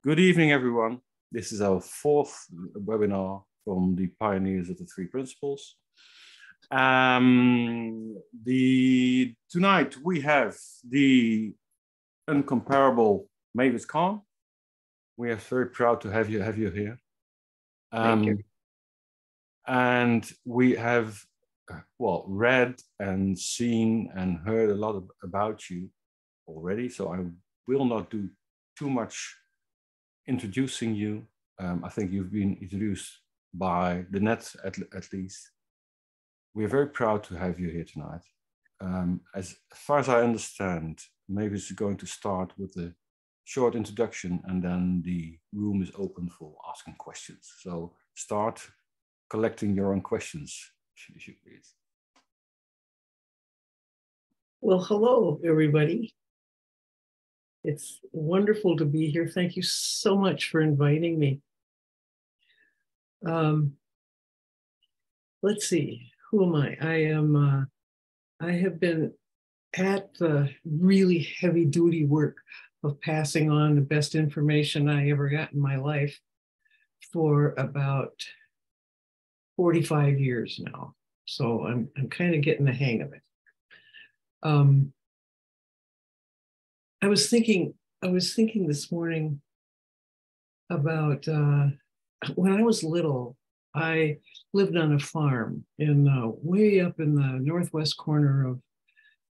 Good evening, everyone. This is our fourth webinar from the Pioneers of the Three Principles. Tonight we have the incomparable Mavis Karn. We are very proud to have you here. Thank you. And we have, read and seen and heard a lot about you already, so I will not do too much introducing you. I think you've been introduced by the net at least. We're very proud to have you here tonight. As far as I understand, Mavis is going to start with a short introduction and then the room is open for asking questions. So start collecting your own questions, if you please. Well, hello, everybody. It's wonderful to be here. Thank you so much for inviting me. Let's see, who am I? I have been at the really heavy duty work of passing on the best information I ever got in my life for about 45 years now. So I'm kind of getting the hang of it. I was thinking this morning about when I was little. I lived on a farm in way up in the northwest corner of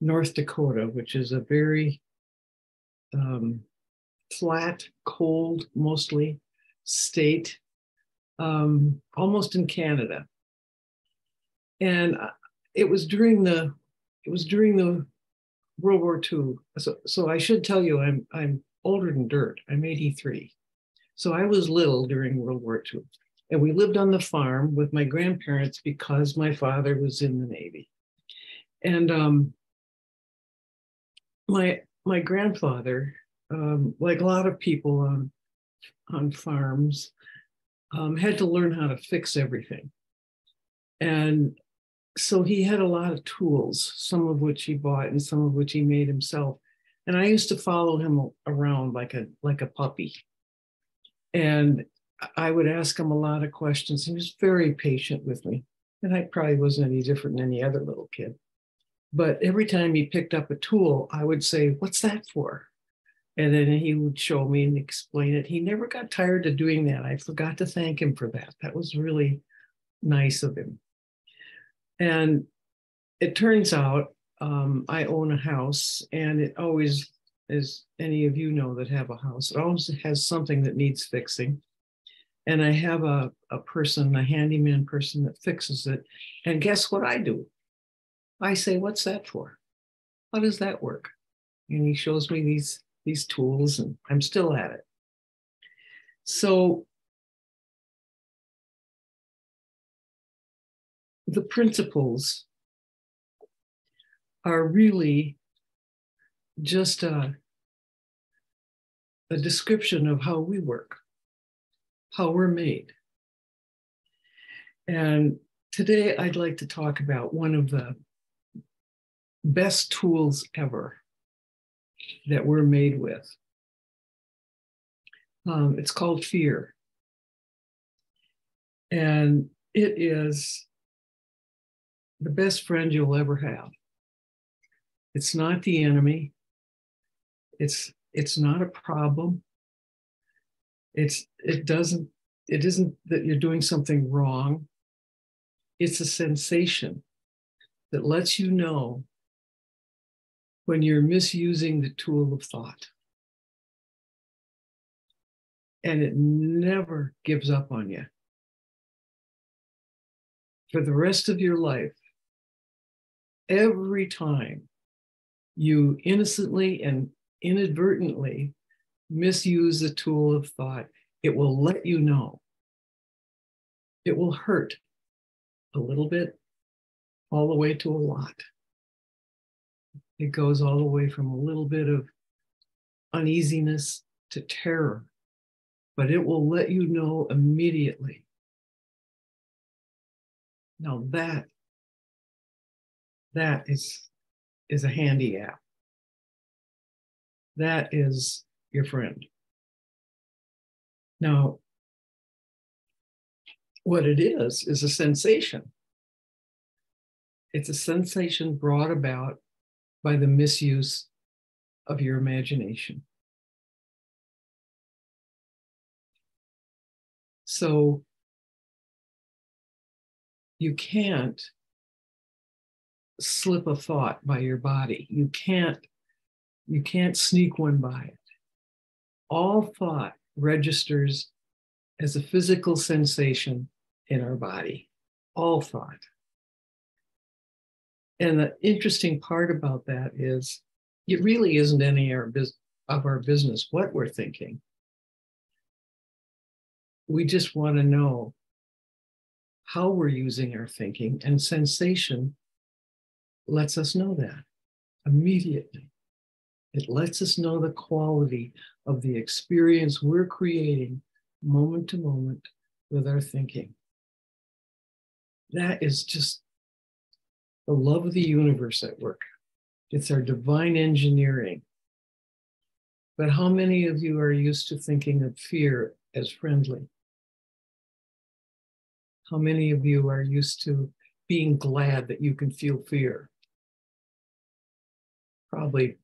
North Dakota, which is a very flat, cold, mostly state, almost in Canada. And it was during the World War II. So I should tell you, I'm older than dirt. I'm 83. So I was little during World War II. And we lived on the farm with my grandparents because my father was in the Navy. And my grandfather, like a lot of people on farms, had to learn how to fix everything. And so he had a lot of tools, some of which he bought and some of which he made himself. And I used to follow him around like a puppy. And I would ask him a lot of questions. He was very patient with me. And I probably wasn't any different than any other little kid. But every time he picked up a tool, I would say, "What's that for?" And then he would show me and explain it. He never got tired of doing that. I forgot to thank him for that. That was really nice of him. And it turns out I own a house, and it always, as any of you know that have a house, it always has something that needs fixing. And I have a handyman person that fixes it. And guess what I do? I say, "What's that for? How does that work?" And he shows me these tools, and I'm still at it. So the principles are really just a description of how we work, how we're made. And today I'd like to talk about one of the best tools ever that we're made with. It's called fear. And it is the best friend you'll ever have. It's not the enemy. It's not a problem. It isn't that you're doing something wrong. It's a sensation that lets you know when you're misusing the tool of thought. And it never gives up on you. For the rest of your life, every time you innocently and inadvertently misuse the tool of thought, it will let you know. It will hurt a little bit, all the way to a lot. It goes all the way from a little bit of uneasiness to terror, but it will let you know immediately. Now that is a handy app. That is your friend. Now, what it is a sensation. It's a sensation brought about by the misuse of your imagination. So you can't slip a thought by your body. You can't sneak one by it. All thought registers as a physical sensation in our body. All thought. And the interesting part about that is it really isn't any of our business what we're thinking. We just want to know how we're using our thinking, and sensation lets us know that immediately. It lets us know the quality of the experience we're creating moment to moment with our thinking. That is just the love of the universe at work. It's our divine engineering. But how many of you are used to thinking of fear as friendly? How many of you are used to being glad that you can feel fear? Probably,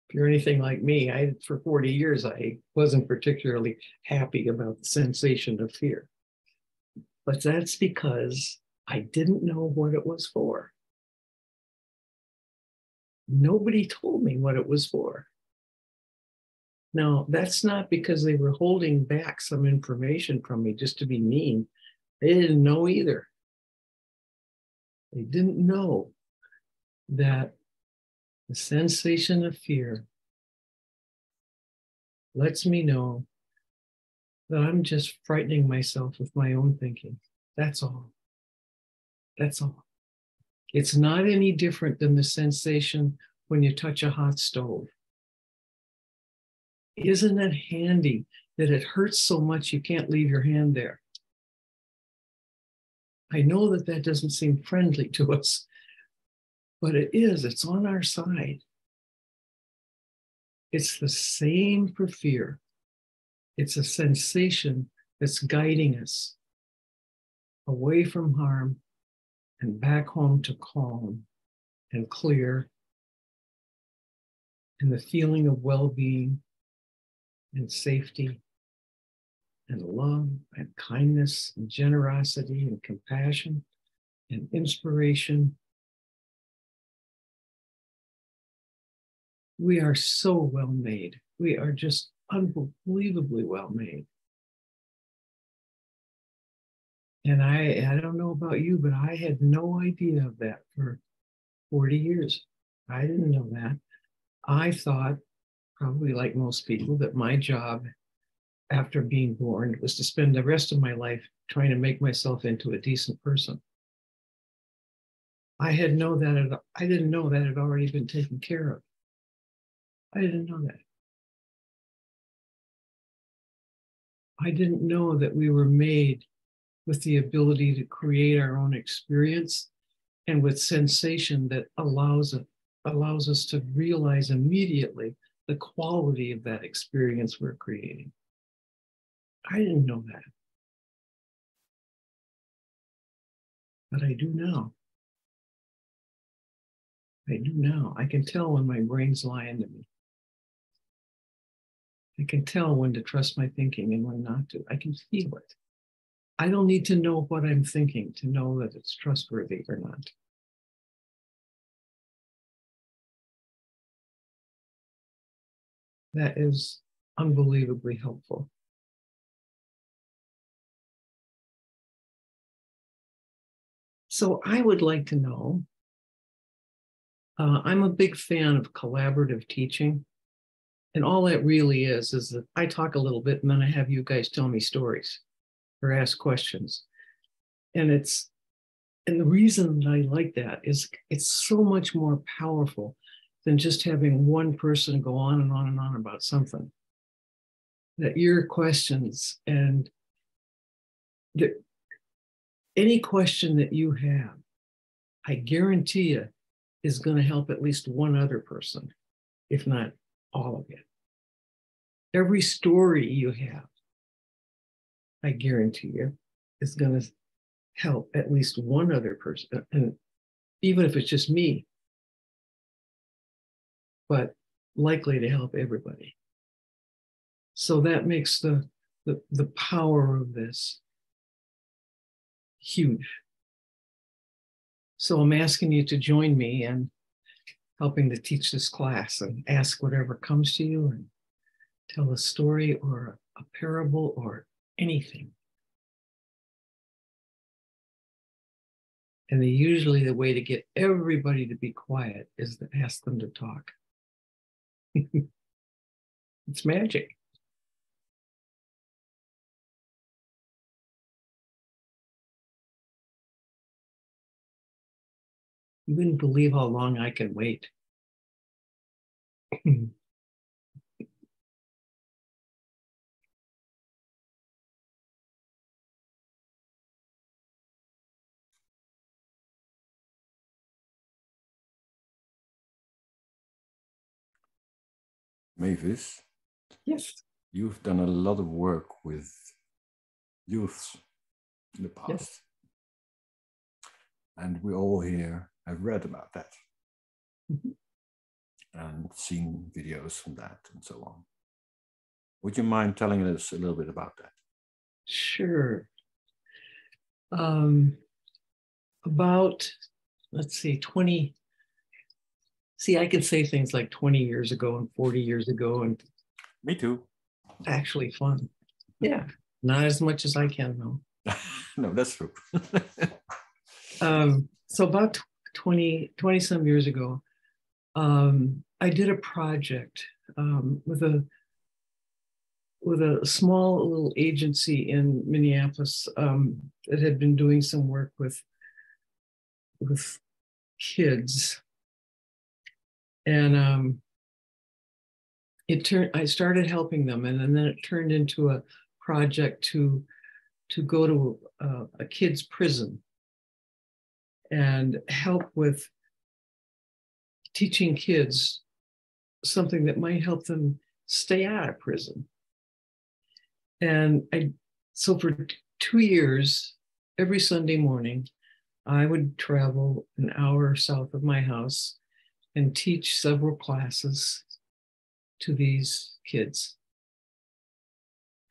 if you're anything like me, for 40 years, I wasn't particularly happy about the sensation of fear. But that's because I didn't know what it was for. Nobody told me what it was for. Now, that's not because they were holding back some information from me just to be mean. They didn't know either. They didn't know that the sensation of fear lets me know that I'm just frightening myself with my own thinking. That's all. That's all. It's not any different than the sensation when you touch a hot stove. Isn't it handy that it hurts so much you can't leave your hand there? I know that that doesn't seem friendly to us, but it is. It's on our side. It's the same for fear. It's a sensation that's guiding us away from harm and back home to calm and clear and the feeling of well-being and safety and love and kindness and generosity and compassion and inspiration. We are so well made. We are just unbelievably well made. And I don't know about you, but I had no idea of that for 40 years. I didn't know that. I thought, probably like most people, that my job after being born was to spend the rest of my life trying to make myself into a decent person. I didn't know that it had already been taken care of. I didn't know that. I didn't know that we were made with the ability to create our own experience and with sensation that allows us to realize immediately the quality of that experience we're creating. I didn't know that. But I do now. I do now. I can tell when my brain's lying to me. I can tell when to trust my thinking and when not to. I can feel it. I don't need to know what I'm thinking to know that it's trustworthy or not. That is unbelievably helpful. So I would like to know, I'm a big fan of collaborative teaching. And all that really is that I talk a little bit and then I have you guys tell me stories or ask questions. And the reason that I like that is it's so much more powerful than just having one person go on and on and on about something. That your questions and any question that you have, I guarantee you is going to help at least one other person, if not all of it. Every story you have I guarantee you, is going to help at least one other person. And even if it's just me, but likely to help everybody. So that makes the power of this huge. So I'm asking you to join me in helping to teach this class and ask whatever comes to you and tell a story or a parable or anything. And usually the way to get everybody to be quiet is to ask them to talk. It's magic. You wouldn't believe how long I can wait. Mavis, Yes. you've done a lot of work with youths in the past. Yes. And we all here have read about that Mm-hmm. and seen videos from that and so on. Would you mind telling us a little bit about that? Sure. About, let's see, 20. See, I could say things like 20 years ago and 40 years ago, and Me too. actually fun. Yeah, not as much as I can though. No, that's true. So about 20 some years ago, I did a project with a small little agency in Minneapolis that had been doing some work with kids, and I started helping them, and then it turned into a project to go to a kids' prison and help with teaching kids something that might help them stay out of prison. And so for 2 years, every Sunday morning, I would travel an hour south of my house and teach several classes to these kids.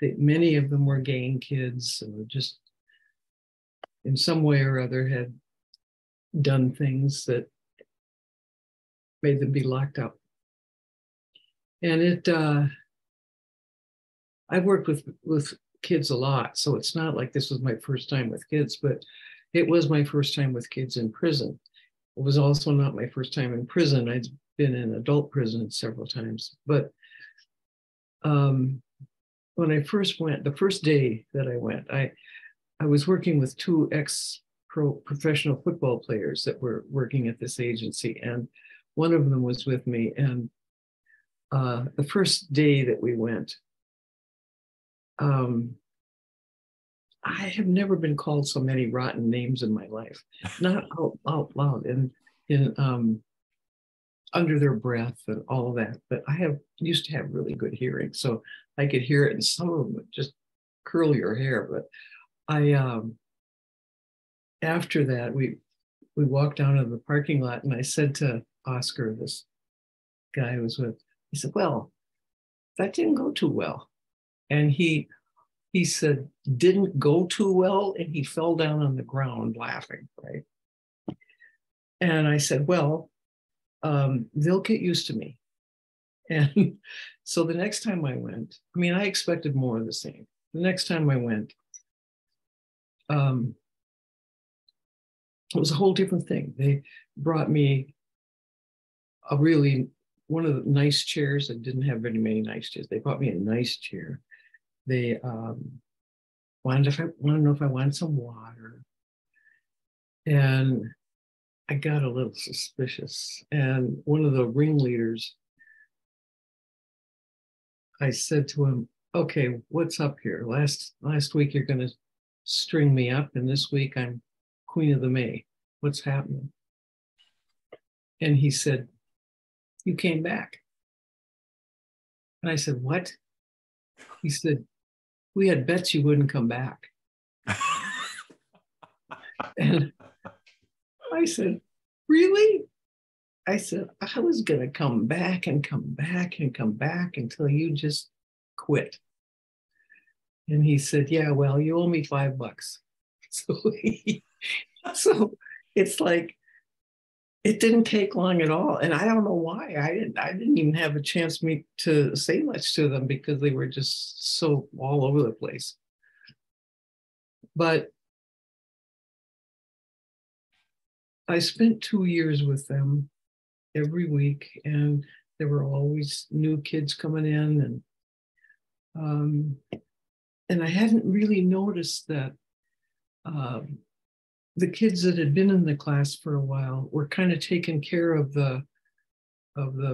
Many of them were gang kids, or just in some way or other had done things that made them be locked up. And I've worked with kids a lot, so it's not like this was my first time with kids, but it was my first time with kids in prison. It was also not my first time in prison. I'd been in adult prison several times. But when I first went, the first day that I went, I was working with two professional football players that were working at this agency, and one of them was with me. And the first day that we went, I have never been called so many rotten names in my life, not out loud and in under their breath and all of that. But I used to have really good hearing, so I could hear it, and some of them would just curl your hair. But after that, we walked down to the parking lot, and I said to Oscar, this guy I was with, he said, "Well, that didn't go too well." And he said, "Didn't go too well," and he fell down on the ground laughing, right? And I said, "Well, they'll get used to me." And so the next time I went, I mean, I expected more of the same. The next time I went, it was a whole different thing. They brought me one of the nice chairs. I didn't have very many nice chairs. They brought me a nice chair. They wanted to know if I wanted some water. And I got a little suspicious. And one of the ringleaders, I said to him, "Okay, what's up here? Last week you're going to string me up, and this week I'm Queen of the May. What's happening?" And he said, "You came back." And I said, "What?" He said, we had bets you wouldn't come back. And I said, really? I said, I was going to come back and come back and come back until you just quit. And he said, yeah, well, you owe me $5. So it's like, it didn't take long at all. And I don't know why. I didn't even have a chance to say much to them because they were just so all over the place. But I spent 2 years with them every week, and there were always new kids coming in, and I hadn't really noticed that the kids that had been in the class for a while were kind of taking care of the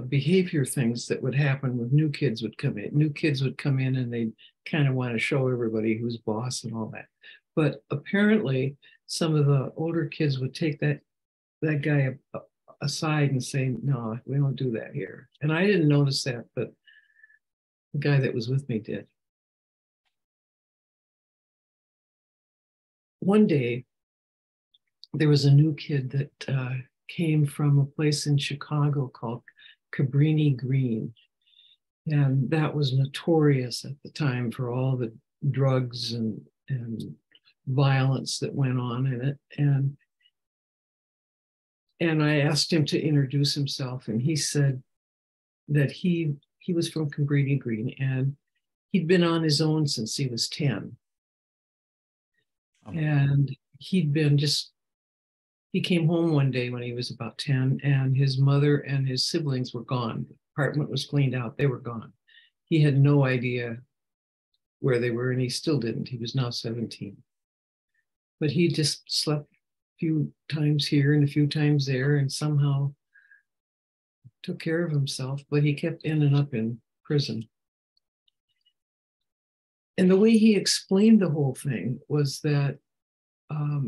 behavior things that would happen when new kids would come in. New kids would come in and they'd kind of want to show everybody who's boss and all that. But apparently some of the older kids would take that guy aside and say, no, we don't do that here. And I didn't notice that, but the guy that was with me did. One day, there was a new kid that came from a place in Chicago called Cabrini Green. And that was notorious at the time for all the drugs and violence that went on in it. And I asked him to introduce himself, and he said that he was from Cabrini Green, and he'd been on his own since he was 10. And he came home one day when he was about 10, and his mother and his siblings were gone. The apartment was cleaned out. They were gone. He had no idea where they were, and he still didn't. He was now 17. But he just slept a few times here and a few times there, and somehow took care of himself, but he kept ending up in prison. And the way he explained the whole thing was that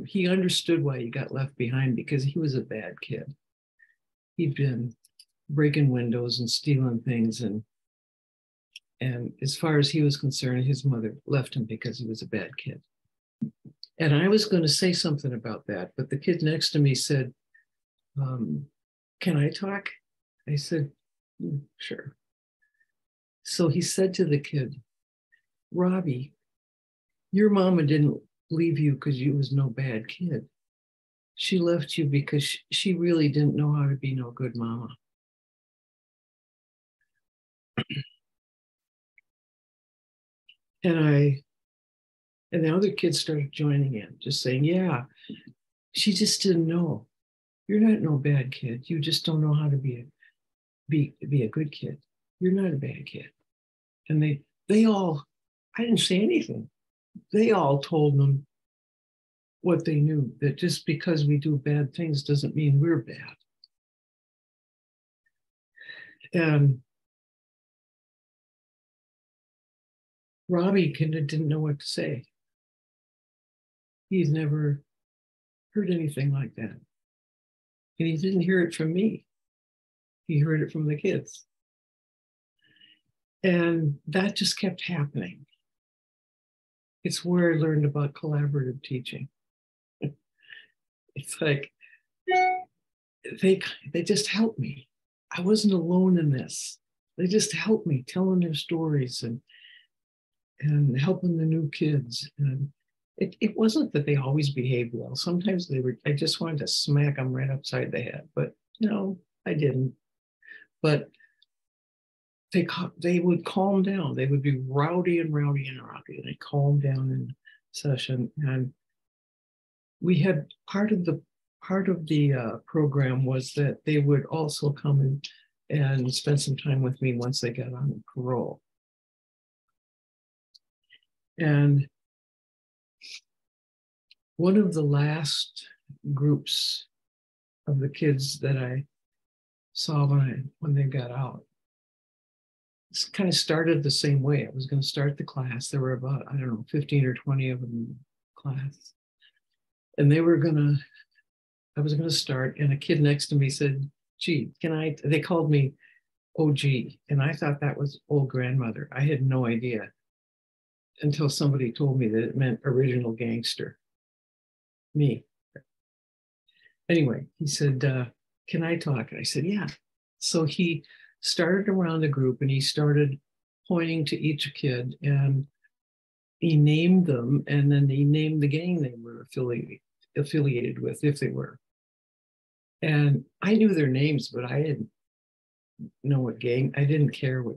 he understood why he got left behind, because he was a bad kid. He'd been breaking windows and stealing things. And as far as he was concerned, his mother left him because he was a bad kid. And I was going to say something about that, but the kid next to me said, can I talk? I said, sure. So he said to the kid, Robbie, your mama didn't leave you because you was no bad kid. She left you because she really didn't know how to be no good mama. And the other kids started joining in, just saying, yeah, she just didn't know. You're not no bad kid. You just don't know how to be a good kid. You're not a bad kid. And they all, I didn't say anything. They all told them what they knew, that just because we do bad things doesn't mean we're bad. And Robbie kind of didn't know what to say. He's never heard anything like that. And he didn't hear it from me. He heard it from the kids. And that just kept happening. It's where I learned about collaborative teaching. It's like, they just helped me. I wasn't alone in this. They just helped me telling their stories and helping the new kids. And it wasn't that they always behaved well. Sometimes I just wanted to smack them right upside the head, but no, I didn't. But they would calm down. They would be rowdy, and they calmed down in session. And we had part of the program was that they would also come and spend some time with me once they got on parole. And one of the last groups of the kids that I saw when they got out, this kind of started the same way. I was going to start the class. There were about, 15 or 20 of them in the class. And I was going to start, and a kid next to me said, gee, they called me OG. And I thought that was old grandmother. I had no idea. until somebody told me that it meant original gangster. Me. Anyway, he said, can I talk? And I said, yeah. So he started around the group and he started pointing to each kid and he named them, and then he named the gang they were affiliated with, if they were. And I knew their names, but I didn't know what gang, I didn't care what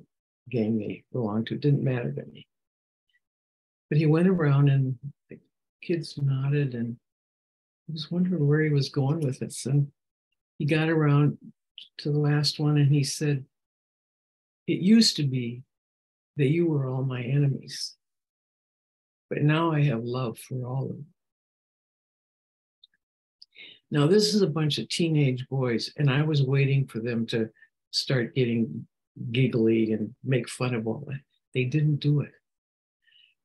gang they belonged to. It didn't matter to me. But he went around and the kids nodded, and I was wondering where he was going with this. And he got around to the last one and he said, it used to be that you were all my enemies, but now I have love for all of them. Now, this is a bunch of teenage boys, and I was waiting for them to start getting giggly and make fun of all that. They didn't do it.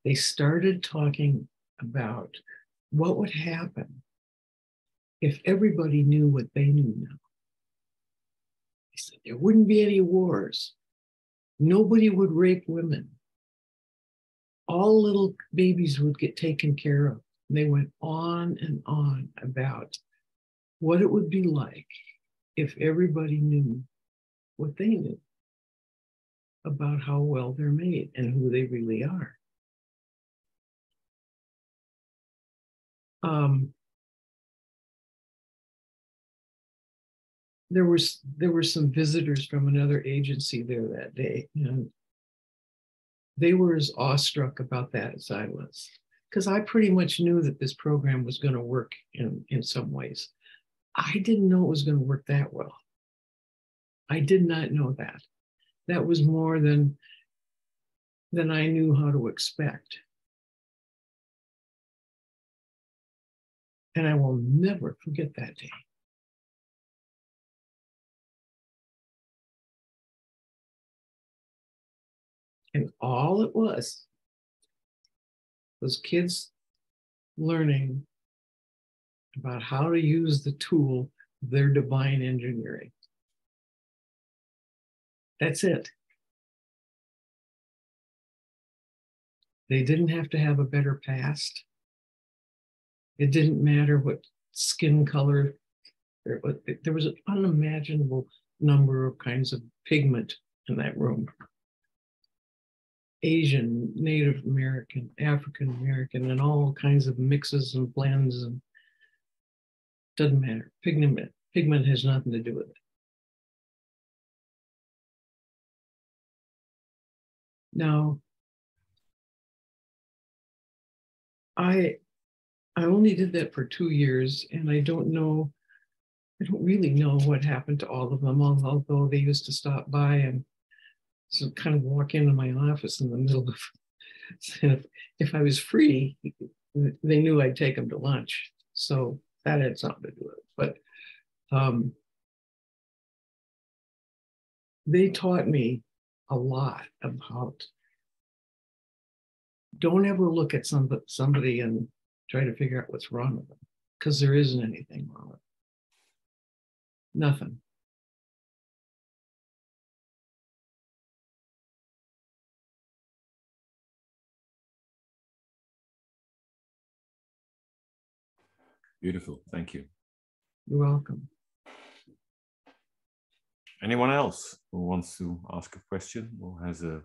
They started talking about what would happen if everybody knew what they knew now. They said there wouldn't be any wars. Nobody would rape women. All little babies would get taken care of. And they went on and on about what it would be like if everybody knew what they knew about how well they're made and who they really are. There were some visitors from another agency there that day, and they were as awestruck about that as I was, because I pretty much knew that this program was going to work in some ways. I didn't know it was going to work that well. I did not know that. That was more than I knew how to expect. And I will never forget that day. And all it was kids learning about how to use the tool of their divine engineering. That's it. They didn't have to have a better past. It didn't matter what skin color. There was an unimaginable number of kinds of pigment in that room. Asian, Native American, African American, and all kinds of mixes and blends, and doesn't matter. Pigment has nothing to do with it. Now, I only did that for 2 years, and I don't really know what happened to all of them, although they used to stop by and so kind of walk into my office in the middle of, if I was free, they knew I'd take them to lunch. So that had something to do with it. But they taught me a lot about, don't ever look at somebody and try to figure out what's wrong with them, because there isn't anything wrong with them. Nothing. Beautiful. Thank you. You're welcome. Anyone else who wants to ask a question or has a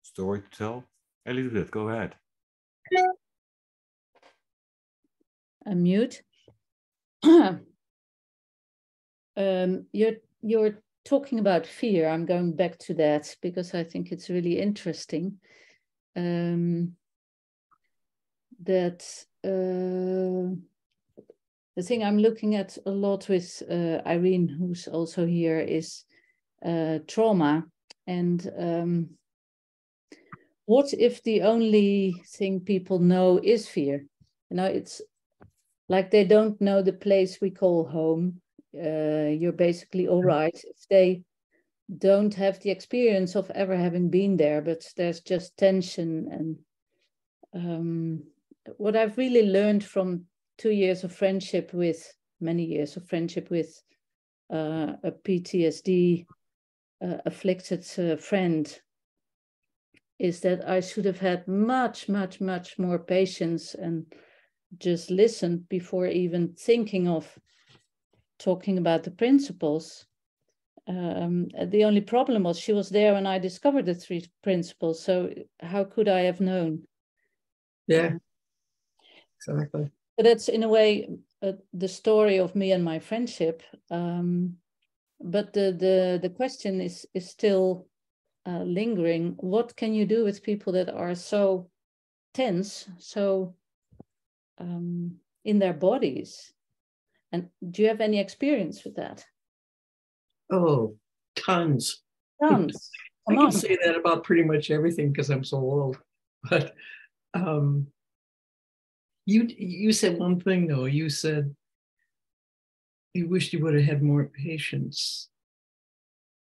story to tell? Elizabeth, go ahead. Unmute. You're talking about fear. I'm going back to that because I think it's really interesting. The thing I'm looking at a lot with Irene, who's also here, is trauma. And what if the only thing people know is fear? You know, it's like they don't know the place we call home. You're basically all right if they don't have the experience of ever having been there, but there's just tension. And what I've really learned from 2 years of friendship with, many years of friendship with a PTSD afflicted friend is that I should have had much, much, much more patience and just listened before even thinking of talking about the principles. The only problem was she was there when I discovered the 3 principles. So how could I have known? Yeah, exactly. But that's in a way the story of me and my friendship. But the question is still lingering. What can you do with people that are so tense, so in their bodies? And do you have any experience with that? Oh, tons. Tons. I can say that about pretty much everything because I'm so old. But you said one thing though. You said you wished you would have had more patience,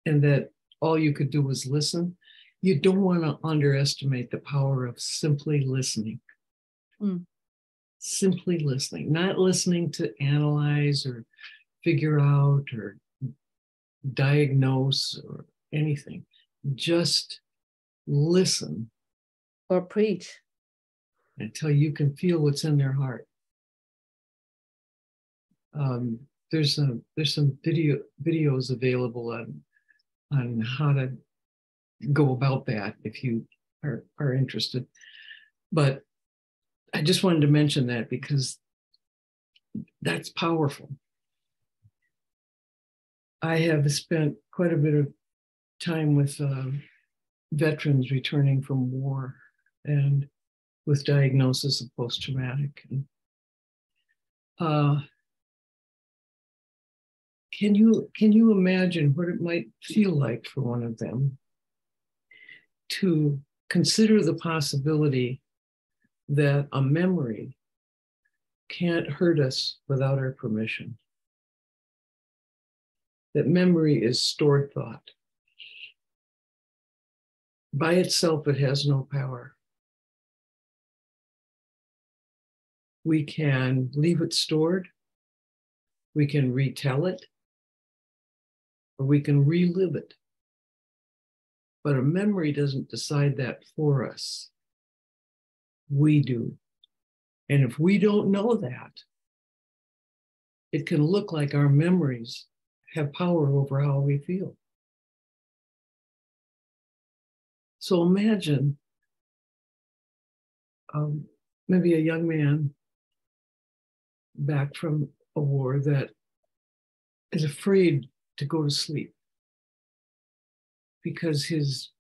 and that all you could do was listen. You don't want to underestimate the power of simply listening. Mm. Simply listening, not listening to analyze or figure out or diagnose or anything. Just listen. Or preach. Until you can feel what's in their heart. There's some videos available on how to go about that if you are interested. But I just wanted to mention that because that's powerful. I have spent quite a bit of time with veterans returning from war and with diagnosis of post-traumatic. Can you imagine what it might feel like for one of them to consider the possibility that a memory can't hurt us without our permission? That memory is stored thought. By itself, it has no power. We can leave it stored, we can retell it, or we can relive it. But a memory doesn't decide that for us. We do. And if we don't know that, it can look like our memories have power over how we feel. So imagine maybe a young man back from a war that is afraid to go to sleep because his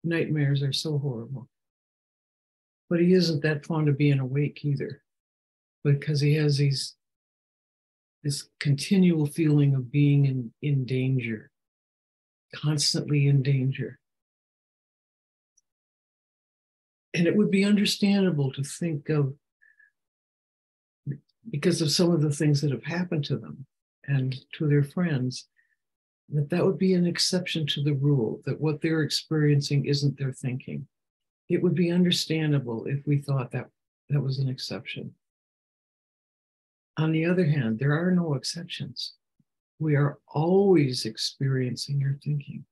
nightmares are so horrible. But he isn't that fond of being awake either, because he has this continual feeling of being in danger, constantly in danger. And it would be understandable to think of, because of some of the things that have happened to them and to their friends, that would be an exception to the rule, that what they're experiencing isn't their thinking. It would be understandable if we thought that that was an exception. On the other hand, there are no exceptions. We are always experiencing our thinking.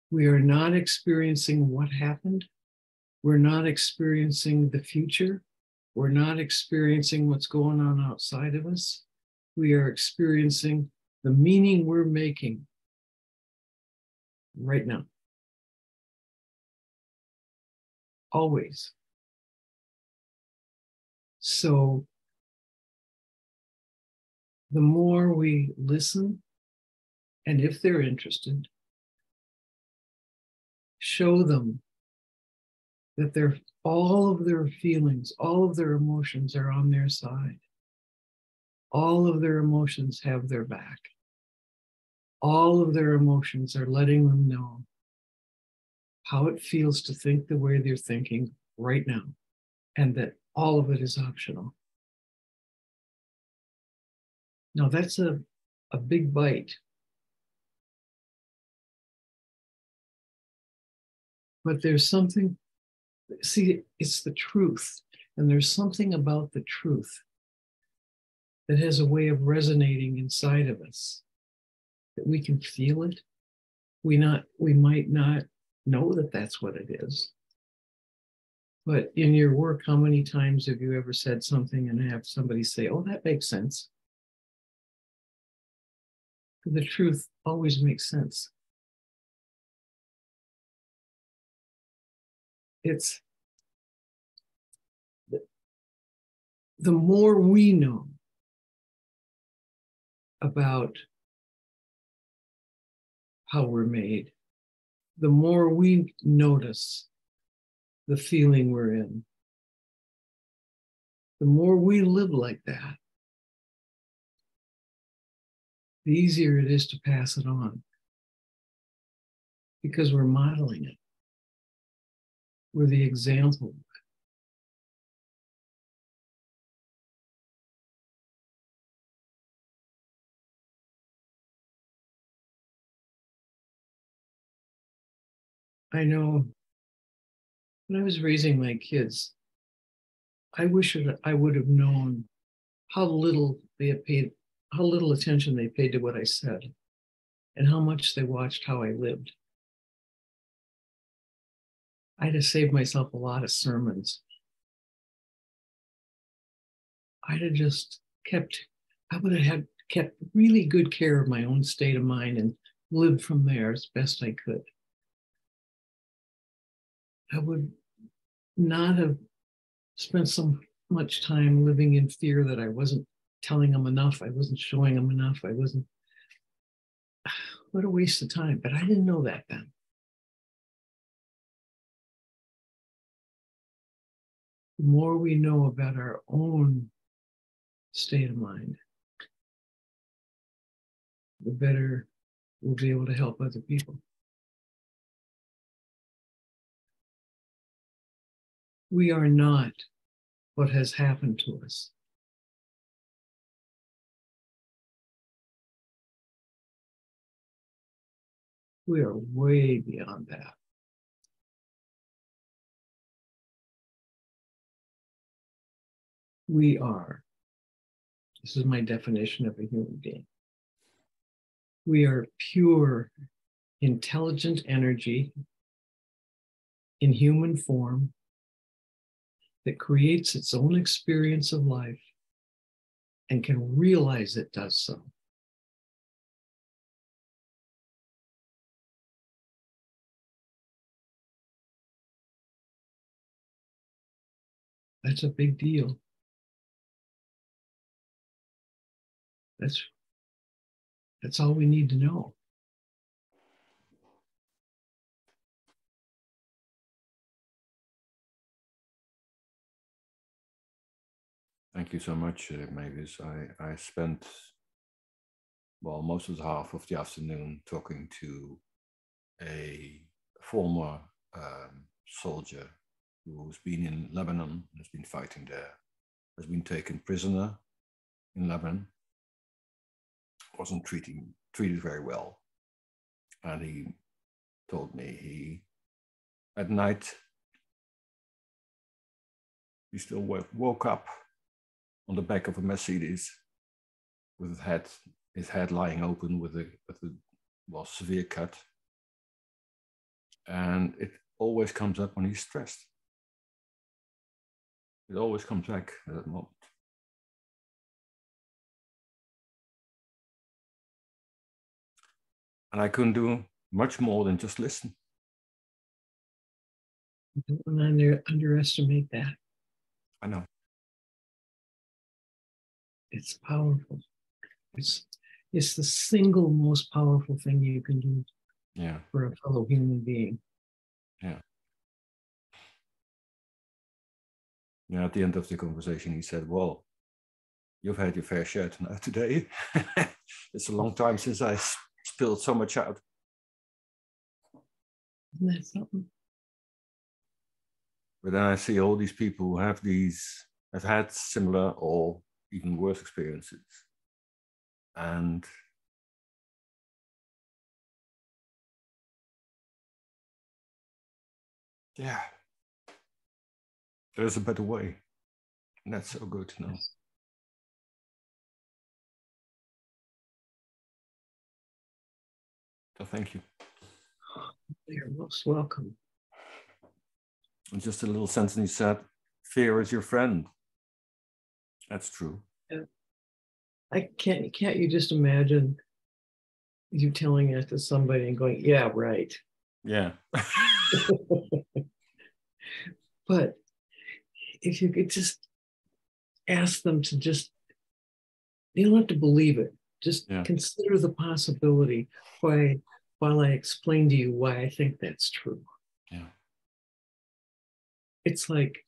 We are not experiencing what happened. We're not experiencing the future. We're not experiencing what's going on outside of us. We are experiencing the meaning we're making right now. Always. So the more we listen, and if they're interested, show them that all of their feelings, all of their emotions are on their side. All of their emotions have their back. All of their emotions are letting them know how it feels to think the way they're thinking right now, and that all of it is optional. Now that's a big bite. But there's something, see, it's the truth. And there's something about the truth that has a way of resonating inside of us, that we can feel it. We might not know that that's what it is. But in your work, how many times have you ever said something and have somebody say, oh, that makes sense? The truth always makes sense. It's the more we know about how we're made, the more we notice the feeling we're in, the more we live like that, the easier it is to pass it on because we're modeling it. We're the example. I know when I was raising my kids, I wish that I would have known how little they had paid, how little attention they paid to what I said, and how much they watched how I lived. I'd have saved myself a lot of sermons. I'd have just I would have kept really good care of my own state of mind and lived from there as best I could. I would not have spent so much time living in fear that I wasn't telling them enough, I wasn't showing them enough, I wasn't. What a waste of time. But I didn't know that then. The more we know about our own state of mind, the better we'll be able to help other people. We are not what has happened to us. We are way beyond that. We are, this is my definition of a human being. We are pure, intelligent energy in human form that creates its own experience of life and can realize it does so. That's a big deal. That's all we need to know. Thank you so much, Mavis. I spent, well, most of the half of the afternoon talking to a former soldier who's been in Lebanon, has been fighting there, has been taken prisoner in Lebanon, wasn't treated very well. And he told me at night, he still woke up on the back of a Mercedes with his head lying open with a severe cut. And it always comes up when he's stressed. It always comes back at that moment. And I couldn't do much more than just listen. Don't underestimate that. I know. It's powerful. It's the single most powerful thing you can do for a fellow human being. Yeah. Yeah, at the end of the conversation, he said, well, you've had your fair share today. It's a long time since I spilled so much out. Isn't that something? But then I see all these people who have had similar or even worse experiences. And yeah, there's a better way. And that's so good to know. So thank you. You're most welcome. And just a little sentence he said, fear is your friend. That's true. Yeah. Can't you just imagine you telling it to somebody and going, yeah, right. Yeah. But if you could just ask them to just, you don't have to believe it. Just consider the possibility while I explain to you why I think that's true. Yeah. It's like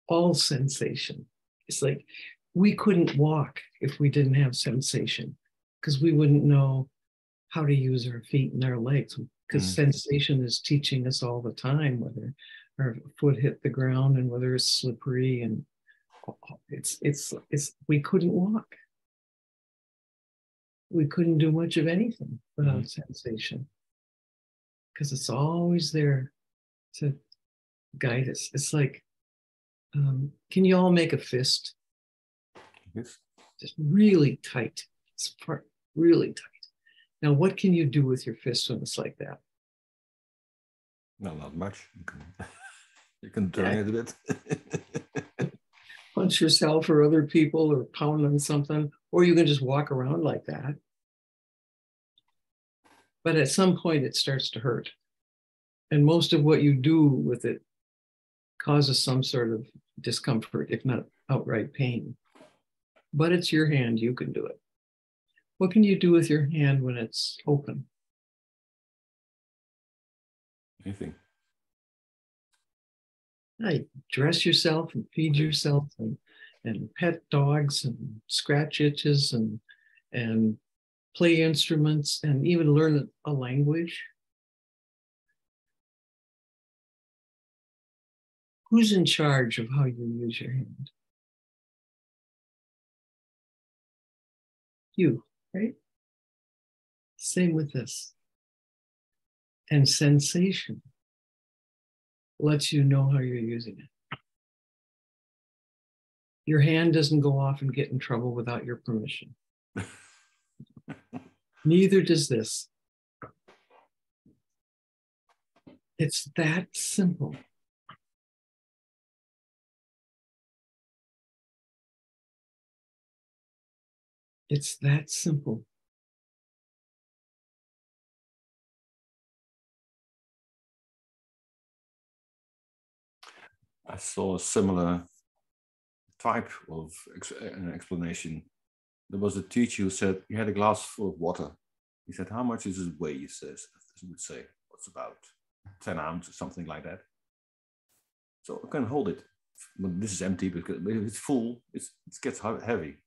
all sensation. It's like we couldn't walk if we didn't have sensation, because we wouldn't know how to use our feet and our legs, because sensation is teaching us all the time whether our foot hit the ground and whether it's slippery, and it's we couldn't walk. We couldn't do much of anything without sensation, because it's always there to guide us. It's like, can you all make a fist? Yes. Just really tight. It's really tight. Now, what can you do with your fist when it's like that? No, not much. You can turn it a bit. Punch yourself or other people or pound on something, or you can just walk around like that. But at some point, it starts to hurt. And most of what you do with it causes some sort of discomfort, if not outright pain. But it's your hand, you can do it. What can you do with your hand when it's open? Anything. You dress yourself and feed yourself and pet dogs and scratch itches and play instruments and even learn a language. Who's in charge of how you use your hand? You, right? Same with this. And sensation lets you know how you're using it. Your hand doesn't go off and get in trouble without your permission. Neither does this. It's that simple. It's that simple. I saw a similar type of an explanation. There was a teacher who said he had a glass full of water. He said, how much does it weigh? He says, he would say, what's about 10 ounces or something like that. So I can hold it. When this is empty, because if it's full, it gets heavy.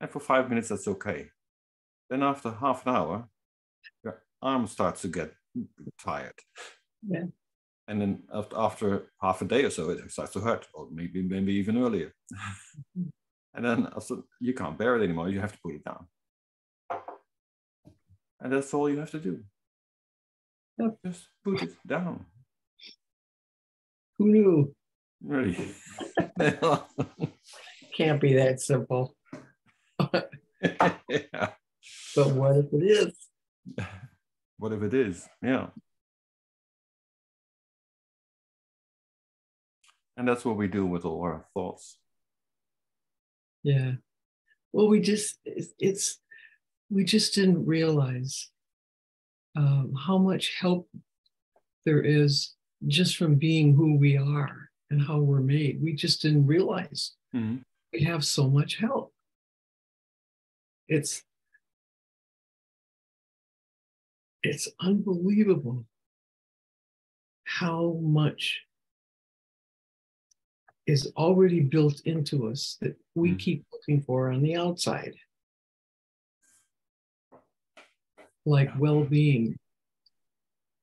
And for 5 minutes, that's okay. Then after half an hour, your arm starts to get tired. Yeah. And then after half a day or so, it starts to hurt, or maybe even earlier. And then also, you can't bear it anymore. You have to put it down. And that's all you have to do. Yep. Just put it down. Who knew? Really? Can't be that simple. Yeah. But what if it is? What if it is? Yeah. And that's what we do with all our thoughts. Yeah. Well, we just didn't realize how much help there is just from being who we are and how we're made. We just didn't realize we have so much help. It's unbelievable how much is already built into us that we keep looking for on the outside. Like well-being,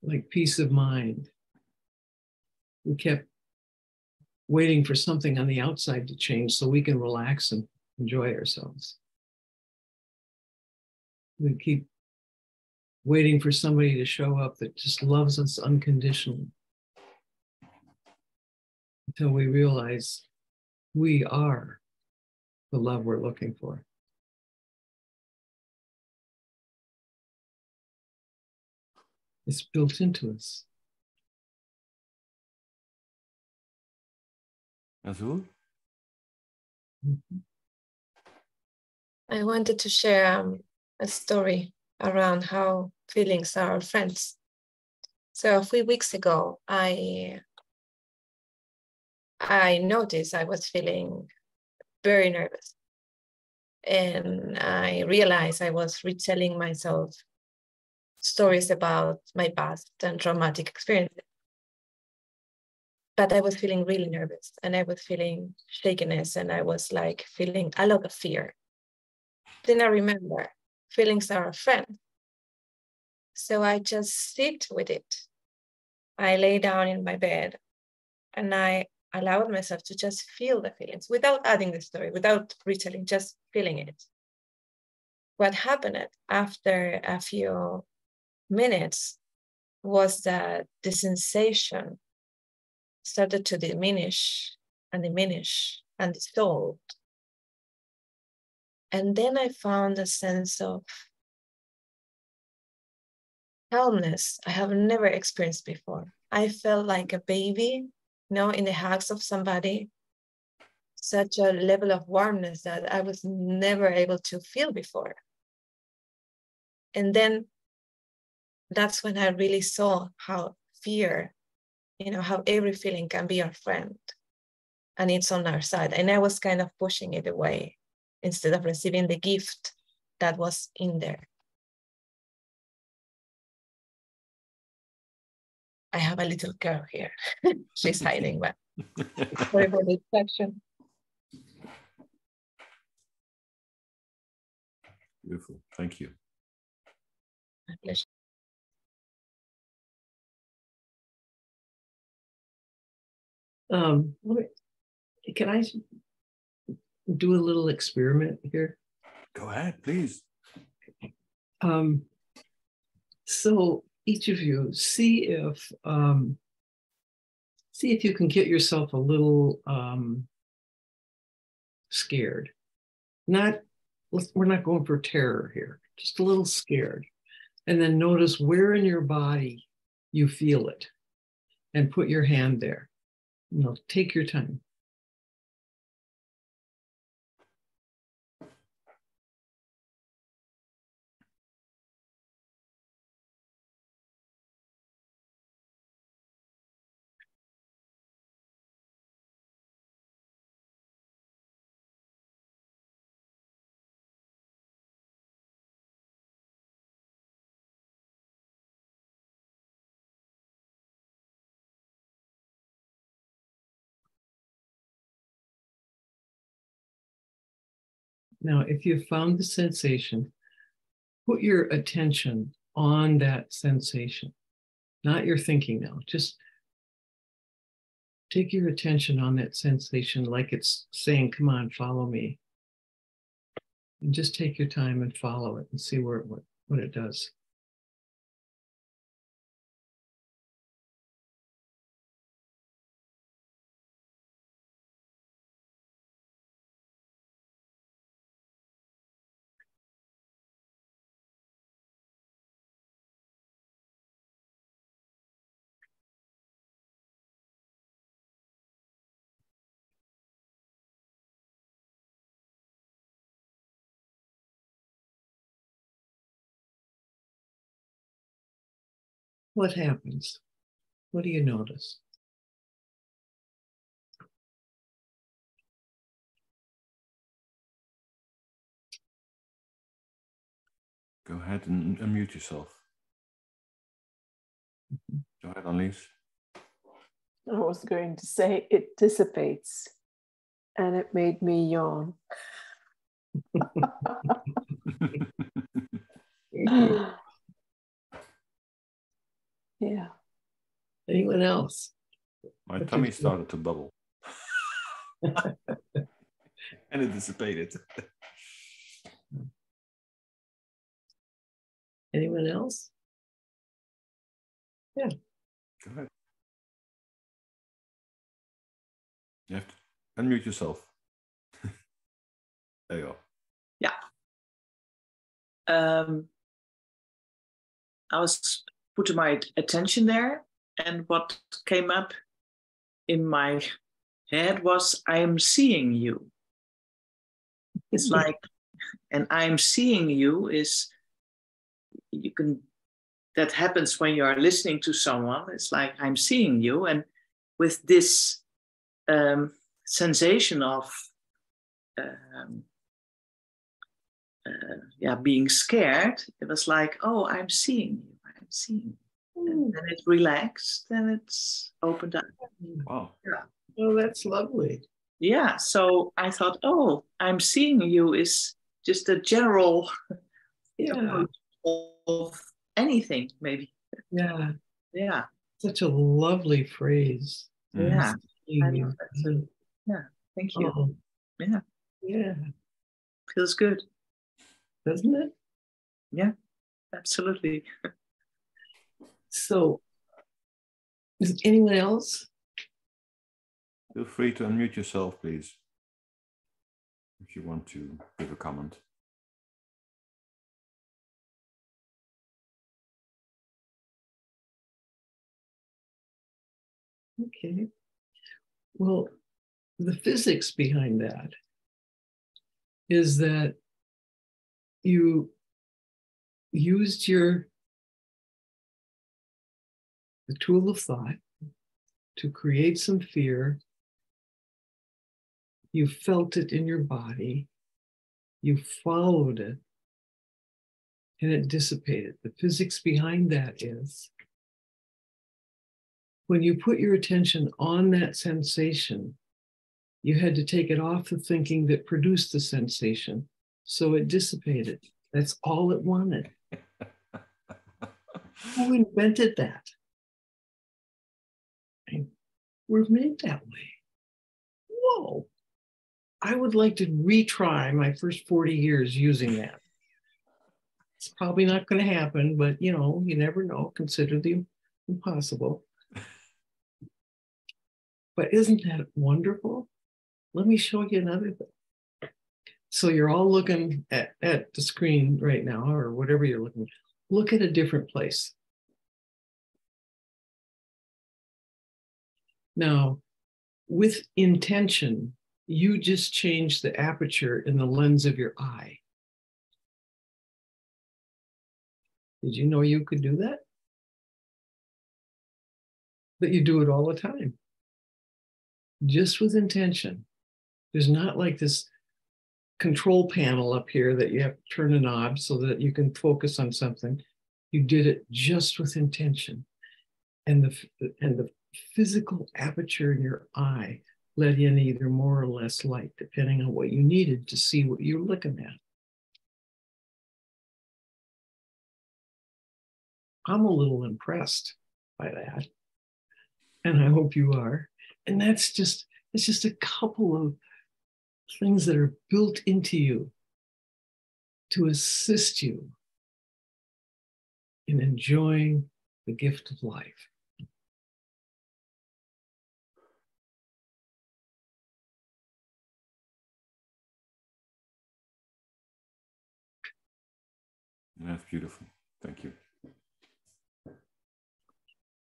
like peace of mind. We kept waiting for something on the outside to change so we can relax and enjoy ourselves. We keep waiting for somebody to show up that just loves us unconditionally, until we realize we are the love we're looking for. It's built into us. Azul? I wanted to share a story around how feelings are our friends. So a few weeks ago, I noticed I was feeling very nervous. And I realized I was retelling myself stories about my past and traumatic experiences. But I was feeling really nervous, and I was feeling shakiness, and I was like feeling a lot of fear. Then I remember feelings are a friend. So I just sit with it. I lay down in my bed and I allowed myself to just feel the feelings without adding the story, without retelling, just feeling it. What happened after a few minutes was that the sensation started to diminish and diminish and dissolve. And then I found a sense of calmness I have never experienced before. I felt like a baby, in the hugs of somebody, such a level of warmness that I was never able to feel before. And then that's when I really saw how fear, how every feeling can be our friend and it's on our side. And I was kind of pushing it away instead of receiving the gift that was in there. I have a little girl here. She's hiding, but sorry for the distraction. Beautiful. Thank you. My pleasure. Can I do a little experiment here? Go ahead, please. So each of you, see if you can get yourself a little scared. We're not going for terror here, just a little scared. And then notice where in your body you feel it and put your hand there. Take your time. Now, if you found the sensation, put your attention on that sensation, not your thinking now. Just take your attention on that sensation like it's saying, come on, follow me. And just take your time and follow it and see what it does. What happens? What do you notice? Go ahead and unmute yourself. Go ahead, Annelies. I was going to say it dissipates, and it made me yawn. Yeah. Anyone else? My tummy started to bubble. And it dissipated. Anyone else? Yeah. Go ahead. You have to unmute yourself. There you go. Yeah. I was put my attention there, and what came up in my head was, I am seeing you. It's like, and I'm seeing you is, you can, that happens when you are listening to someone. It's like, I'm seeing you. And with this sensation of being scared, it was like, oh, I'm seeing you. I'm seeing you. And then it relaxed and it's opened up. Wow. Yeah. Oh, that's lovely. Yeah. So I thought, oh, I'm seeing you is just a general approach of anything, maybe. Yeah. Yeah. Such a lovely phrase. Yeah. Seeing you. Yeah. Thank you. Oh. Yeah. Yeah. Feels good. Doesn't it? Yeah. Absolutely. So, is anyone else? Feel free to unmute yourself, please, if you want to give a comment. Okay. Well, the physics behind that is that you used the tool of thought to create some fear. You felt it in your body. You followed it, and it dissipated. The physics behind that is when you put your attention on that sensation, you had to take it off the thinking that produced the sensation. So it dissipated. That's all it wanted. Who invented that? And we're made that way. Whoa. I would like to retry my first 40 years using that. It's probably not going to happen, but you know, you never know. Consider the impossible. But isn't that wonderful? Let me show you another thing. So you're all looking at the screen right now, or whatever you're looking at. Look at a different place. Now, with intention, you just change the aperture in the lens of your eye. Did you know you could do that? But you do it all the time. Just with intention. There's not like this control panel up here that you have to turn a knob so that you can focus on something. You did it just with intention. And the physical aperture in your eye let in either more or less light, depending on what you needed to see what you're looking at. I'm a little impressed by that. And I hope you are. And it's just a couple of things that are built into you to assist you in enjoying the gift of life. That's beautiful. Thank you.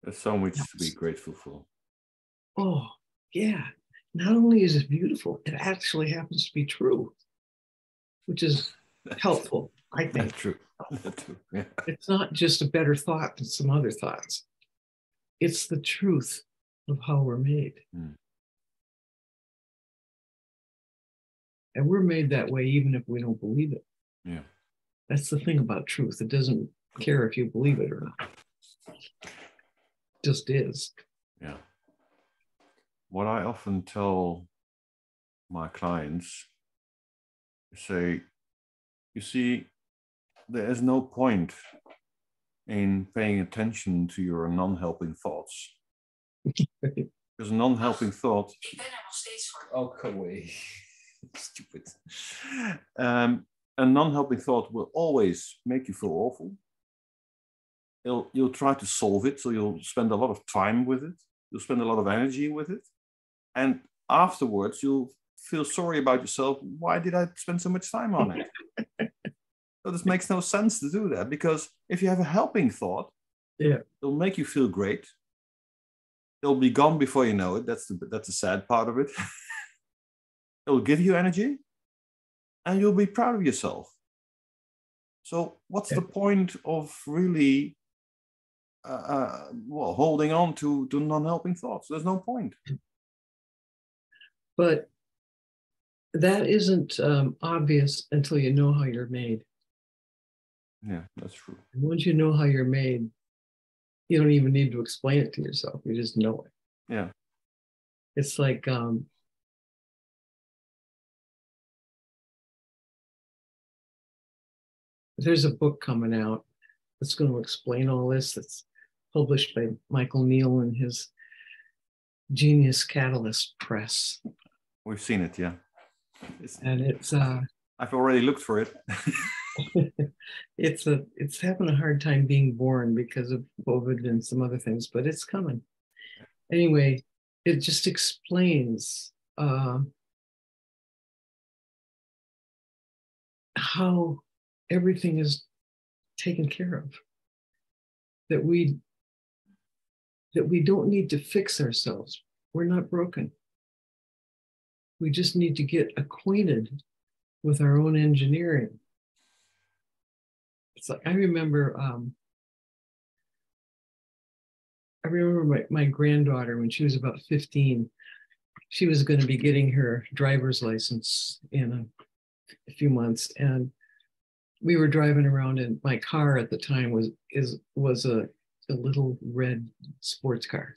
There's so much to be grateful for. Oh, yeah. Not only is it beautiful, it actually happens to be true, which is helpful, I think. That's true. That's true. Yeah. It's not just a better thought than some other thoughts. It's the truth of how we're made. Mm. And we're made that way even if we don't believe it. Yeah. That's the thing about truth. It doesn't care if you believe it or not. It just is. Yeah. What I often tell my clients, say, you see, there is no point in paying attention to your non-helping thoughts. Because a non-helping thought... Oh, go away. Stupid. A non-helping thought will always make you feel awful. You'll try to solve it, so you'll spend a lot of time with it. You'll spend a lot of energy with it. And afterwards, you'll feel sorry about yourself. Why did I spend so much time on it? So this makes no sense to do that, because if you have a helping thought, Yeah. It'll make you feel great. It'll be gone before you know it. That's the sad part of it. It'll give you energy, and you'll be proud of yourself. So what's the point of really holding on to non-helping thoughts? There's no point. But that isn't obvious until you know how you're made. Yeah, that's true. And once you know how you're made, you don't even need to explain it to yourself. You just know it. Yeah. It's like there's a book coming out that's going to explain all this. That's published by Michael Neill and his Genius Catalyst Press. We've seen it, yeah. And it's I've already looked for it. it's having a hard time being born because of COVID and some other things, but it's coming. Anyway, it just explains how everything is taken care of. That we don't need to fix ourselves. We're not broken. We just need to get acquainted with our own engineering. It's like I remember my granddaughter when she was about 15. She was going to be getting her driver's license in a few months, and we were driving around, and my car at the time was a little red sports car,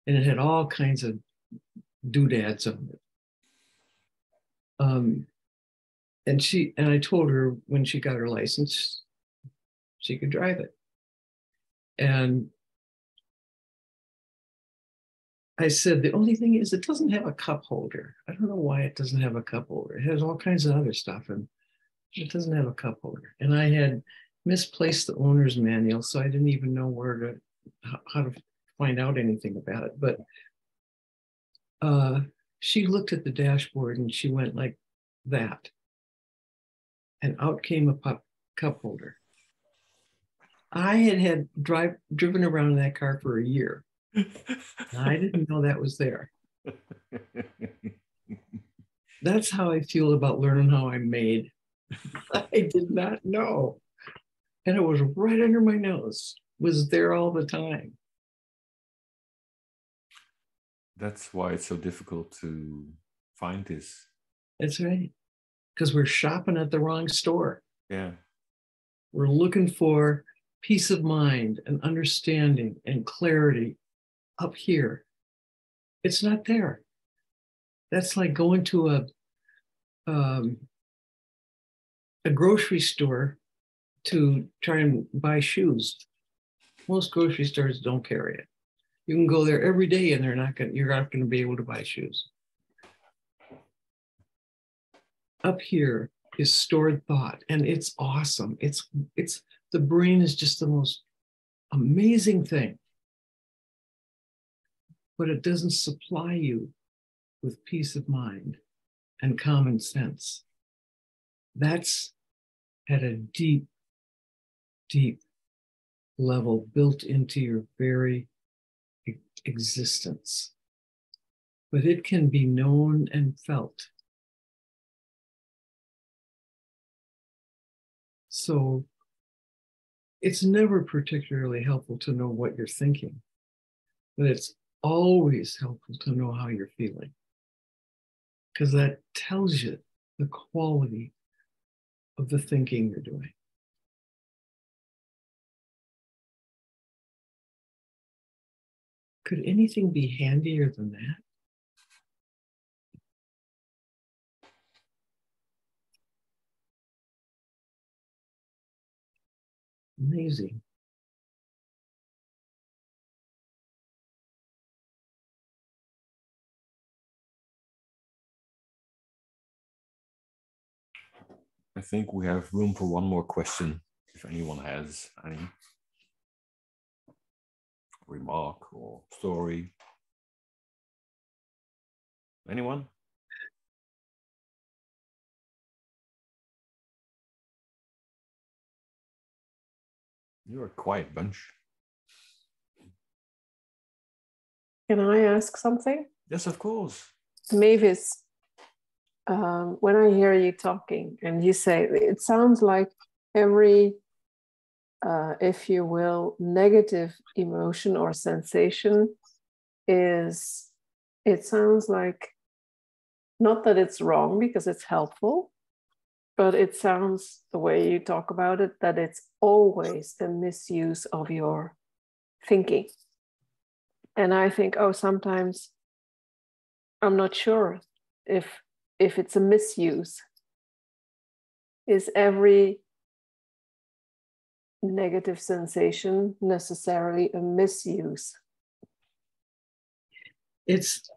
and it had all kinds of doodads on it. And I told her when she got her license, she could drive it. And I said, the only thing is it doesn't have a cup holder. I don't know why it doesn't have a cup holder. It has all kinds of other stuff, and it doesn't have a cup holder. And I had misplaced the owner's manual, so I didn't even know how to find out anything about it. But she looked at the dashboard and she went like that. And out came a cup holder. I had driven around in that car for a year. I didn't know that was there. That's how I feel about learning how I'm made. I did not know. And it was right under my nose, was there all the time. That's why it's so difficult to find this. That's right. Because we're shopping at the wrong store. Yeah. We're looking for peace of mind and understanding and clarity up here. It's not there. That's like going to a grocery store to try and buy shoes. Most grocery stores don't carry it. You can go there every day and you're not going to be able to buy shoes. Up here is stored thought, and it's awesome. It's the brain is just the most amazing thing. But it doesn't supply you with peace of mind and common sense. That's at a deep, deep level built into your very existence. But it can be known and felt. So it's never particularly helpful to know what you're thinking, but it's always helpful to know how you're feeling, because that tells you the quality of the thinking you're doing. Could anything be handier than that? Amazing. I think we have room for one more question, if anyone has any remark or story. Anyone? You're a quiet bunch. Can I ask something? Yes, of course. Mavis, when I hear you talking and you say, it sounds like every, if you will, negative emotion or sensation is, it sounds like, not that it's wrong because it's helpful, but it sounds, the way you talk about it, that it's always a misuse of your thinking. And I think, oh, sometimes I'm not sure if it's a misuse. Is every negative sensation necessarily a misuse? It's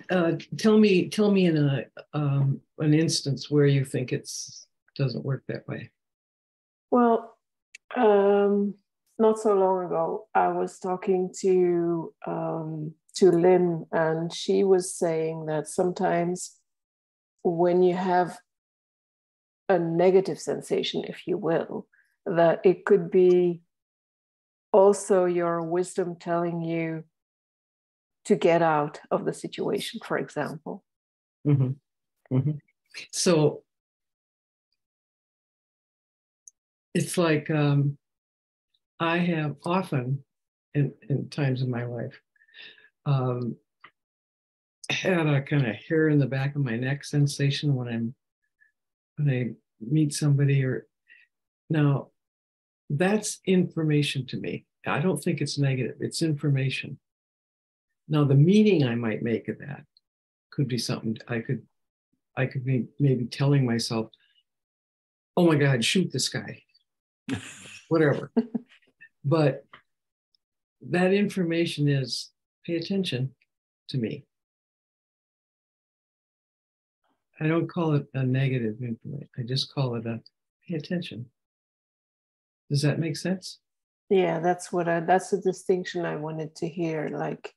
tell me in an instance where you think it's doesn't work that way. Well, not so long ago, I was talking to Lynn, and she was saying that sometimes when you have a negative sensation, if you will, that it could be also your wisdom telling you to get out of the situation, for example. Mm-hmm. Mm-hmm. So it's like I have often in times in my life had a kind of hair in the back of my neck sensation when I meet somebody. Or now that's information to me. I don't think it's negative. It's information. Now the meaning I might make of that could be something I could be maybe telling myself, oh my God, shoot this guy, whatever. But that information is pay attention to me. I don't call it a negative information. I just call it a pay attention. Does that make sense? Yeah, that's the distinction I wanted to hear. Like,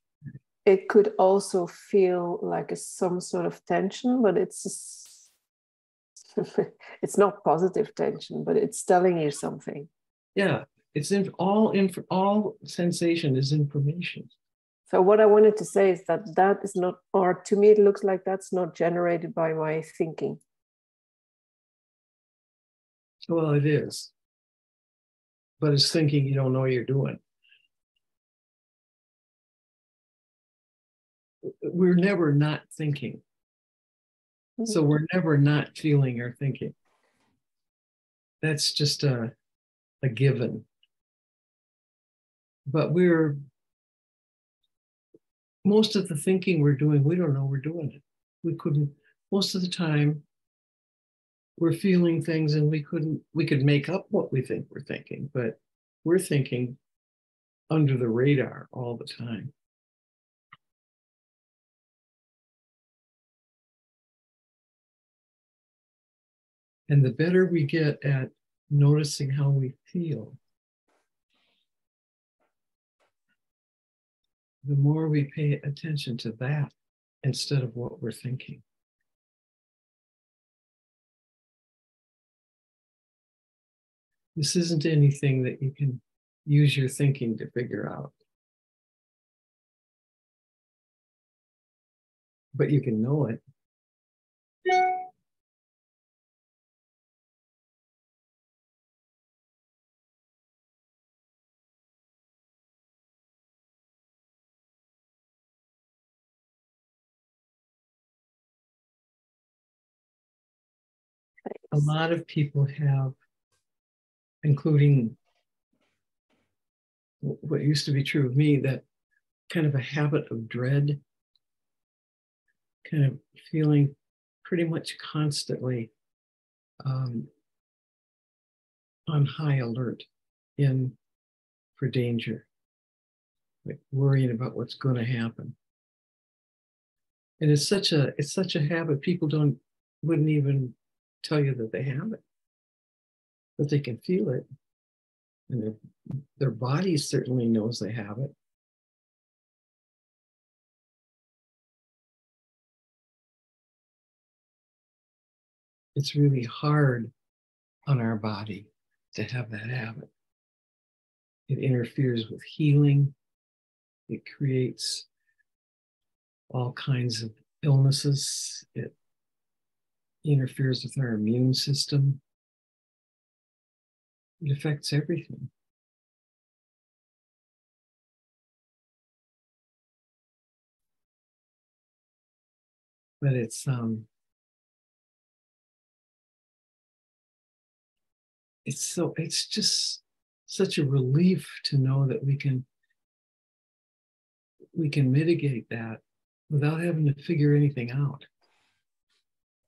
it could also feel like some sort of tension, but it's not positive tension, but it's telling you something. Yeah, it's all sensation is information. So what I wanted to say is that is not, or to me, it looks like that's not generated by my thinking. Well, it is. But it's thinking you don't know you're doing. We're never not thinking. So we're never not feeling or thinking. That's just a given. But most of the thinking we're doing, we don't know we're doing it. Most of the time, we're feeling things and we could make up what we think we're thinking, but we're thinking under the radar all the time. And the better we get at noticing how we feel, the more we pay attention to that instead of what we're thinking. This isn't anything that you can use your thinking to figure out. But you can know it. A lot of people have, including what used to be true of me, that kind of a habit of dread, kind of feeling pretty much constantly on high alert for danger, like worrying about what's going to happen. And it's such a habit. People wouldn't even tell you that they have it, but they can feel it, and their body certainly knows they have it. It's really hard on our body to have that habit. It interferes with healing. It creates all kinds of illnesses. It interferes with our immune system. It affects everything. But it's just such a relief to know that we can mitigate that without having to figure anything out.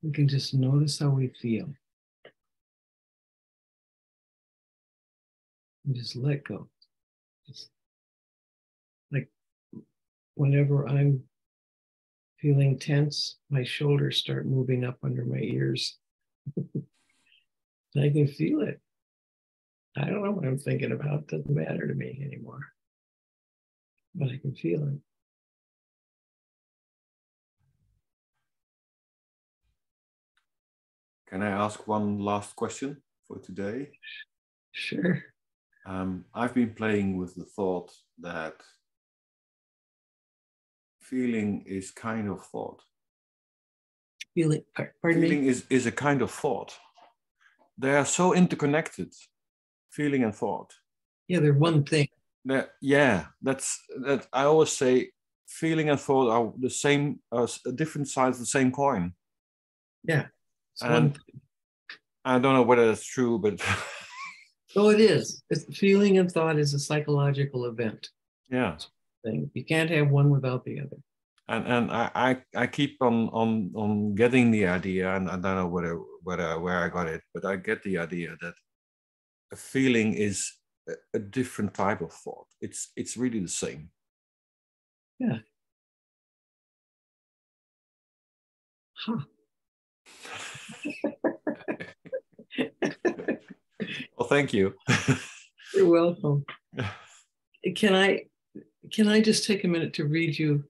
We can just notice how we feel and just let go. Just like whenever I'm feeling tense, my shoulders start moving up under my ears. I can feel it. I don't know what I'm thinking about. It doesn't matter to me anymore. But I can feel it. Can I ask one last question for today? Sure. I've been playing with the thought that feeling is kind of thought. Pardon feeling me? is a kind of thought. They are so interconnected, feeling and thought. Yeah, they're one thing. That I always say feeling and thought are the same, different sides of the same coin. Yeah. And I don't know whether that's true, but oh, it is. Feeling and thought is a psychological event. Yeah. Thing. You can't have one without the other. And I keep on getting the idea, and I don't know where I got it, but I get the idea that a feeling is a different type of thought. It's really the same. Yeah. Huh. Well, thank you. You're welcome. Can I just take a minute to read you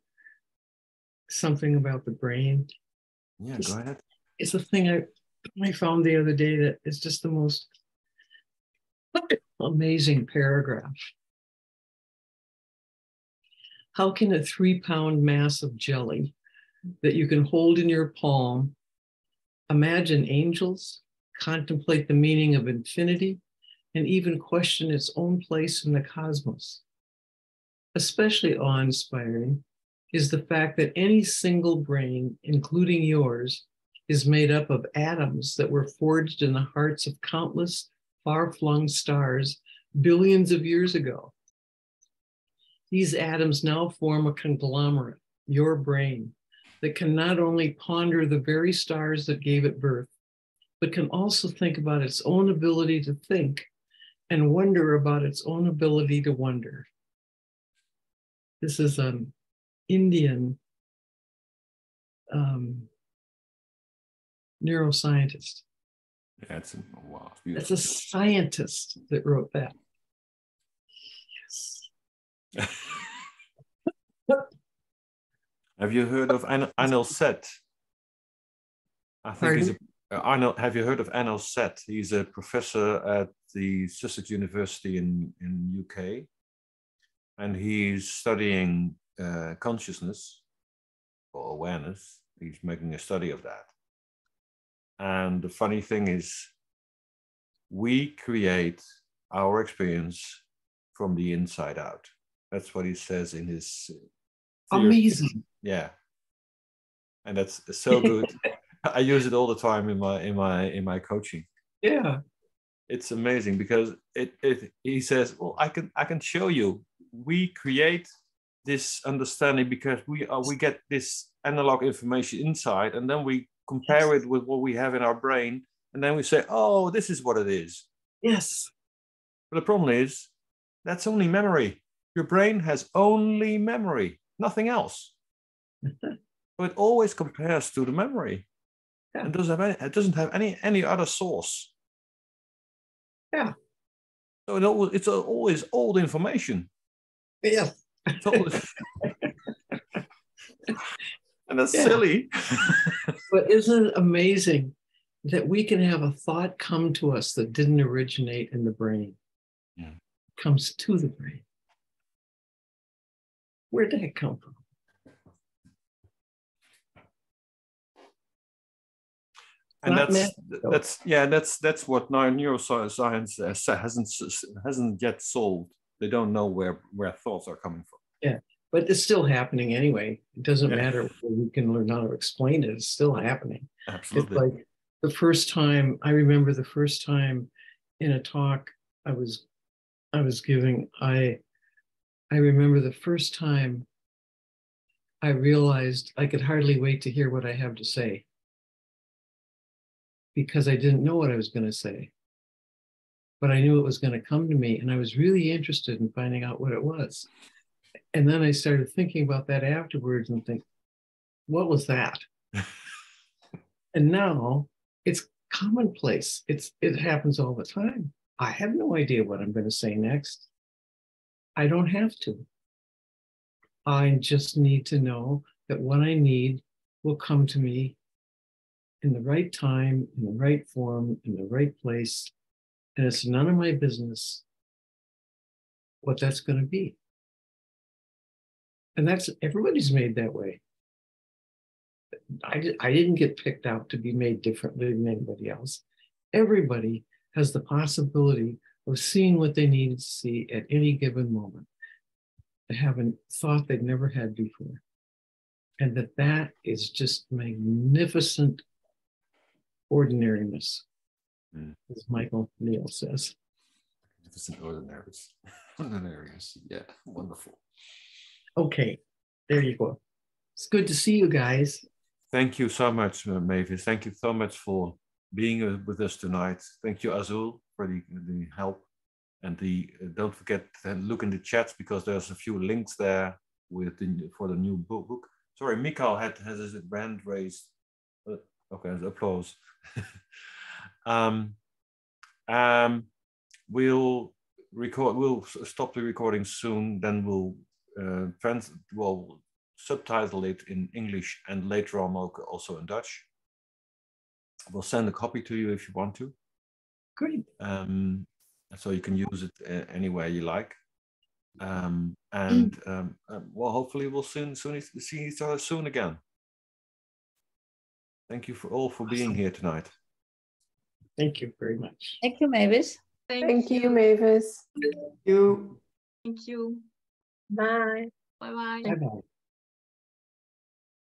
something about the brain? Yeah, go ahead. It's a thing I found the other day that is just the most amazing paragraph. How can a 3-pound mass of jelly that you can hold in your palm imagine angels, contemplate the meaning of infinity, and even question its own place in the cosmos? Especially awe-inspiring is the fact that any single brain, including yours, is made up of atoms that were forged in the hearts of countless far-flung stars billions of years ago. These atoms now form a conglomerate, your brain, that can not only ponder the very stars that gave it birth, but can also think about its own ability to think and wonder about its own ability to wonder. This is an Indian neuroscientist. Yeah, wow, it's a scientist that wrote that. Yes. Have you heard of Anil Seth? I think he's Arnold. Have you heard of Anil Seth? He's a professor at the Sussex University in UK, and he's studying consciousness or awareness. He's making a study of that. And the funny thing is, we create our experience from the inside out. That's what he says in his theory. Amazing. Yeah, and that's so good. I use it all the time in my coaching. Yeah, it's amazing because he says, well, I can show you. We create this understanding because we get this analog information inside, and then we compare it with what we have in our brain, and then we say, oh, this is what it is. Yes. But the problem is, that's only memory. Your brain has only memory, nothing else. So it always compares to the memory. Yeah. And it doesn't have any other source. Yeah. So it's always old information. Yeah. And that's silly. But isn't it amazing that we can have a thought come to us that didn't originate in the brain? Yeah. It comes to the brain. Where'd that come from? And Not that's what neuroscience hasn't yet solved. They don't know where thoughts are coming from. Yeah, but it's still happening anyway. It doesn't matter whether we can learn how to explain it. It's still happening. Absolutely. It's like the first time, I remember the first time in a talk I was giving, I remember the first time I realized I could hardly wait to hear what I have to say, because I didn't know what I was going to say, but I knew it was going to come to me, and I was really interested in finding out what it was. And then I started thinking about that afterwards and think, what was that? And now it's commonplace. It happens all the time. I have no idea what I'm going to say next. I don't have to. I just need to know that what I need will come to me in the right time, in the right form, in the right place. And it's none of my business what that's going to be. And that's, everybody's made that way. I didn't get picked out to be made differently than anybody else. Everybody has the possibility of seeing what they need to see at any given moment. They have a thought they've never had before. And that is just magnificent ordinariness, as Michael Neill says. Magnificent ordinariness. Ordinariness, yeah, wonderful. Okay, there you go. It's good to see you guys. Thank you so much, Mavis. Thank you so much for being with us tonight. Thank you, Azul, for the help. And don't forget to look in the chats, because there's a few links there for the new book. Sorry, Michael has his hand raised. Okay, applause. We'll stop the recording soon. Then we'll subtitle it in English and later on also in Dutch. We'll send a copy to you if you want to. Great. So you can use it anywhere you like. Well, hopefully we'll soon see each other soon again. Thank you all for being here tonight. Thank you very much. Thank you, Mavis. Thank you, Mavis. Thank you. Thank you. Bye. Bye-bye. Bye-bye.